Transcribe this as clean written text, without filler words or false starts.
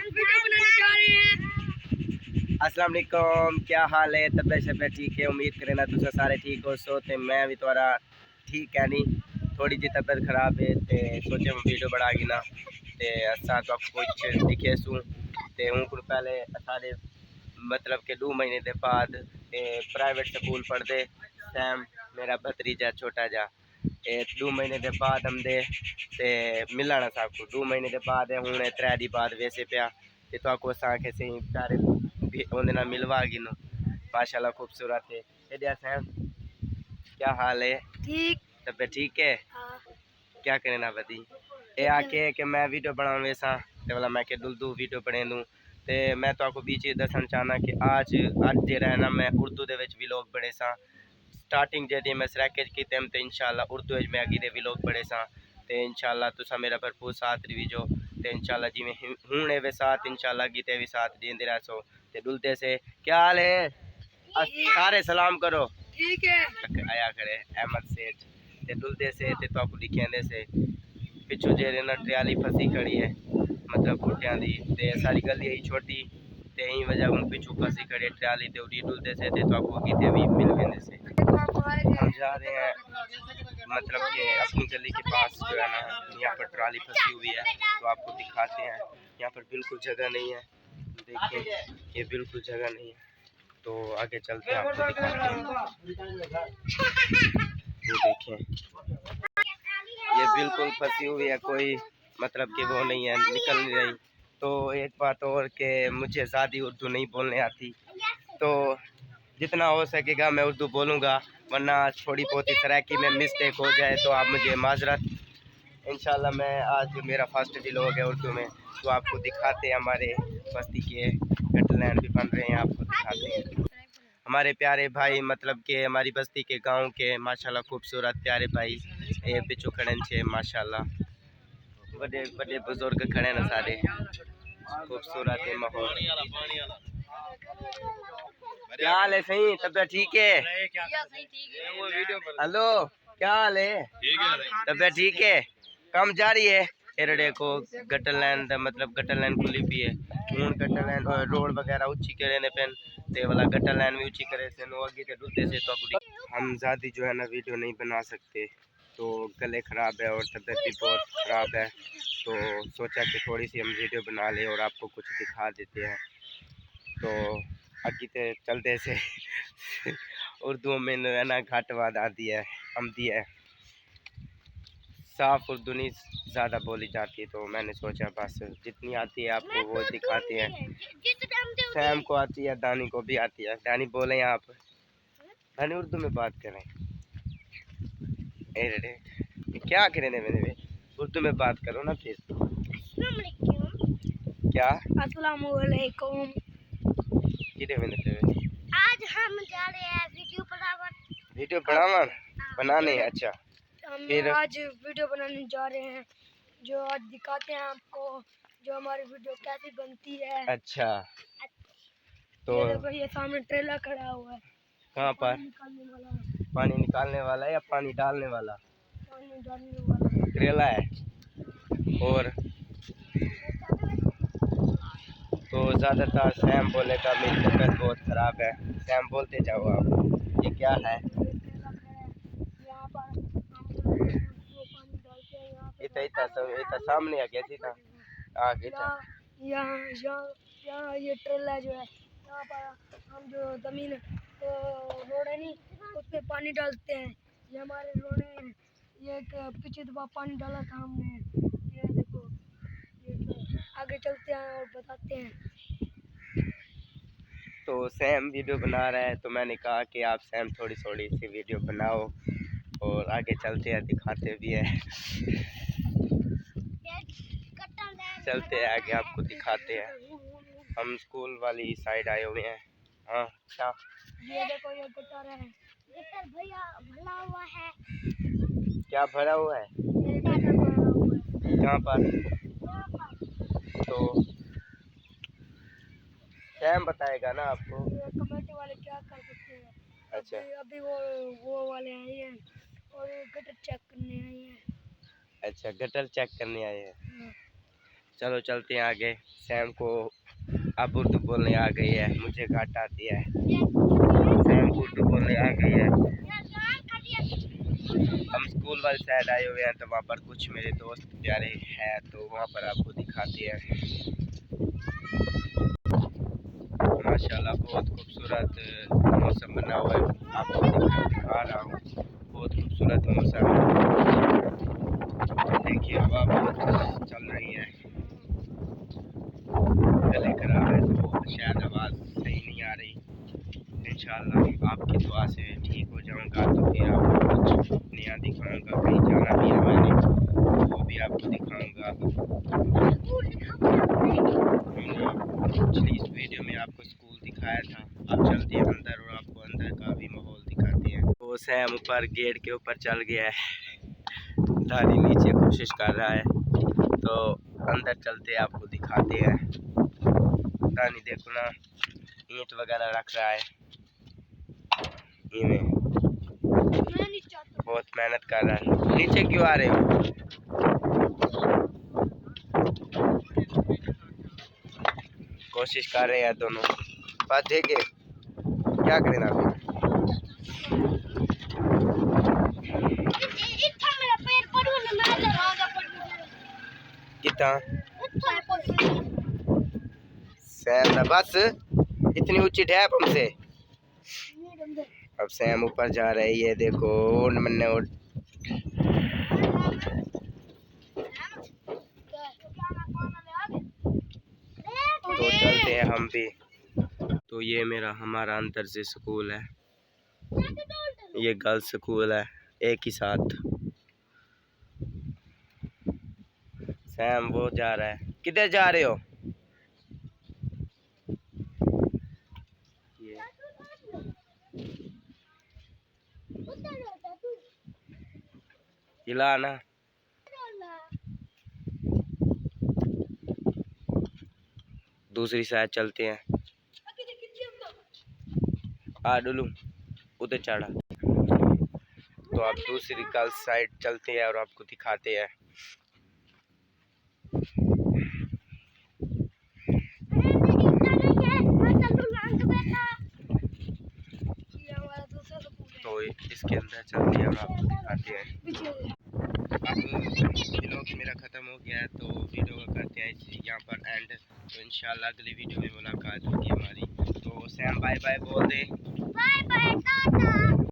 Video बनाने जा रहे हैं। अस्सलाम वालेकुम, क्या हाल है? तबियत शबियत ठीक है? उम्मीद करें ना तुम सारे ठीक हो। सो ते मैं भी थोड़ा ठीक है नहीं, थोड़ी जी तबियत खराब है ते सोचे मैं वीडियो बनागी ना ते असा तो कुछ दिखे सूँ ते हूँ को पहले सारे मतलब के 2 महीने के बाद प्राइवेट स्कूल पढ़ते सैम मेरा भतीजा छोटा जा 2 महीने के बाद आंदे ते मिलना सबको 2 महीने के बाद हूँ 3 दिन बाद वैसे पिया तो आपको आके सही प्यारे उन्हें मिलवा गी नो माशाल्लाह खूबसूरत है। एडिया सैम क्या हाल है? ठीक, तबियत ठीक है? हाँ। क्या करे ना बदी ये आके कि मैं वीडियो बनाऊँ वैसा तो बोला मैं के दुल वीडियो बने दूँ तो मैं तो आपको बीच दसन चाहना कि आज जो है ना मैं उर्दू के व्लॉग बने सा स्टार्टिंग जी मैं सरैकेज की तो इंशाल्लाह उर्दू में अगे दे व्लॉग बने सा तो इंशाल्लाह तुसा मेरा भरपूर साथ दीजो तो इंशाल्लाह जिमें हूँ वे साथ इंशाल्लाह गीते भी साथ देंदे रह सो ते दुलते से क्या हाल है? सारे सलाम करो। ठीक है आया करे अहमद सेठ ते दुलते से ते तो आपको दिखेंदे से पिछू जेरे ना ट्रियाली फसी खड़ी है मतलब बूटियां दी ते सारी गली ही छोटी ते यही वजह उन पिछू फसी खड़ी ट्रियाली ते उड़ी डुलते से ते तो आपको गीते भी मिल गए से हम जा रहे हैं मतलब कि अपनी गली के पास जो है ना यहाँ पर ट्राली फंसी हुई है तो आपको दिखाते हैं। यहाँ पर बिल्कुल जगह नहीं है, देखिए ये बिल्कुल जगह नहीं है तो आगे चलते हैं आपको दिखाते हैं। ये देखें ये बिल्कुल फंसी हुई है, कोई मतलब कि वो नहीं है, निकल नहीं रही। तो एक बात और कि मुझे ज़्यादा उर्दू नहीं बोलने आती तो जितना हो सकेगा मैं उर्दू बोलूँगा वरना थोड़ी बहुत ही सराकी में मिस्टेक हो जाए तो आप मुझे माजरत। इंशाल्लाह मैं आज मेरा फर्स्ट व्लॉग है उर्दू में तो आपको दिखाते हैं हमारे बस्ती के गटलैंड भी बन रहे हैं आपको दिखाते हैं हमारे प्यारे भाई मतलब के हमारी बस्ती के गांव के माशाल्लाह खूबसूरत प्यारे भाई ये पिछू खड़े छे माशाल्लाह बड़े बड़े बुजुर्ग खड़े ना सारे खूबसूरत है माहौल। क्या हाल है? सही तबियत ठीक है? हेलो क्या हाल है? तबियत ठीक है? कम जा रही है एरडे को गटर लैंड मतलब गटर लैंड खुली भी है हूँ गटर लैंड रोड वगैरह ऊंची करे ने पेन ते वाला गटर लैंड भी ऊंची करे से नो आगे के डुलते से तो हम ज़्यादा जो है ना वीडियो नहीं बना सकते तो गले ख़राब है और तबियत भी बहुत ख़राब है तो सोचा कि थोड़ी सी हम वीडियो बना लें और आपको कुछ दिखा देते हैं तो अगे ते चलते से उर्दू में है ना घाटवाद आती है आमदी है साफ उर्दू नहीं ज़्यादा बोली जाती है तो मैंने सोचा बस जितनी आती है आपको वो दिखाते हैं। सैम को आती है, दानी को भी आती है। दानी बोले आप दानी उर्दू में बात करें क्या करें मेरे उर्दू में बात करो ना फिर क्या अस्सलाम वालेकुम आज हम जा रहे हैं वीडियो बनाने अच्छा फिर आज वीडियो बनाने जा रहे हैं जो आज दिखाते हैं आपको जो हमारी वीडियो कैसी बनती है। अच्छा तो ये देखो ये सामने ट्रेलर खड़ा हुआ है कहाँ पर पानी निकालने वाला है या पानी डालने वाला? पानी डालने वाला ट्रेलर है। और तो ज़्यादातर सैम बोले का मेरी तबीयत बहुत ख़राब है। सैम बोलते जाओ आप ये क्या है? इतना सामने आ कैसी था आगे यहाँ ये ट्रेलर जो है यहाँ पर हम जो ज़मीन रोड है नहीं उस पर पानी डालते हैं। ये हमारे रोड है ये एक पिछली दफा पानी डाला था हमने ये देखो ये तो आगे चलते हैं और बताते हैं। तो सैम वीडियो बना रहा है तो मैंने कहा कि आप सैम थोड़ी थोड़ी सी वीडियो बनाओ और आगे चलते हैं दिखाते भी हैं चलते हैं आगे आपको दिखाते हैं। हम स्कूल वाली साइड आए हुए हैं। हाँ क्या ये देखो ये गटर है गटर भैया भरा हुआ है। क्या भरा हुआ है? कहाँ पर? तो सैम बताएगा ना आपको कमेटी वाले क्या कर सकते हैं। अच्छा अभी वो वाले आए हैं और गटर चेक करने आए हैं। अच्छा गटर चेक करने आए हैं। चलो चलते हैं आगे। सैम को अब उर्दू बोलने आ गई है, मुझे घाट आती है। सैम को उर्दू बोलने आ गई है। हम स्कूल वाली साइड आए हुए हैं, तो वहाँ पर कुछ मेरे दोस्त प्यारे हैं, तो वहाँ पर आपको दिखाते हैं। माशाल्लाह बहुत खूबसूरत मौसम बना हुआ है, आपको दिखा रहा हूँ। बहुत खूबसूरत मौसम देखिए, हवा बहुत चल रही है, गले खराब है तो शायद आवाज़ सही नहीं आ रही। इंशाल्लाह आपकी दुआ से ठीक हो जाऊंगा, तो फिर आपको कुछ नया दिखाऊंगा। कहीं जाना भी है मैंने, वो भी आपको दिखाऊंगा। पिछली इस वीडियो में आपको स्कूल दिखाया था। आप चलते हैं अंदर और आपको अंदर का भी माहौल दिखाते हैं। वो सैम ऊपर गेट के ऊपर चल गया है, दादी नीचे कोशिश कर रहा है, तो अंदर चलते आपको दिखाते हैं। दानी देखो ना, ईंट वगैरह रख रहा है, इन्हें बहुत मेहनत कर रहा है। नीचे क्यों आ रहे हो? कोशिश कर रहे हैं दोनों, बात देखे क्या करें ना फिर। कितना सैम बस इतनी ऊंची ढैप हमसे। अब सैम ऊपर जा रहे हैं, ये देखो मन्ने तो चलते हैं हम भी। तो ये हमारा अंदर से स्कूल है, ये गर्ल्स स्कूल है, एक ही साथ। सैम वो जा रहा है, किधर जा रहे हो? ये हिला ना, दूसरी साइड चलते हैं। आ डुलू उधर चढ़ा, तो आप दूसरी गर्ल्स साइड चलते हैं और आपको दिखाते हैं। तो इसके अंदर चलते हैं और आपको दिखाते हैं। अब व्लॉग मेरा ख़त्म हो गया है, तो वीडियो को करते हैं यहाँ पर एंड। तो इंशाल्लाह अगली वीडियो में मुलाकात होगी हमारी। तो सैम बाय बाय बोल दे। Bye bye Tata.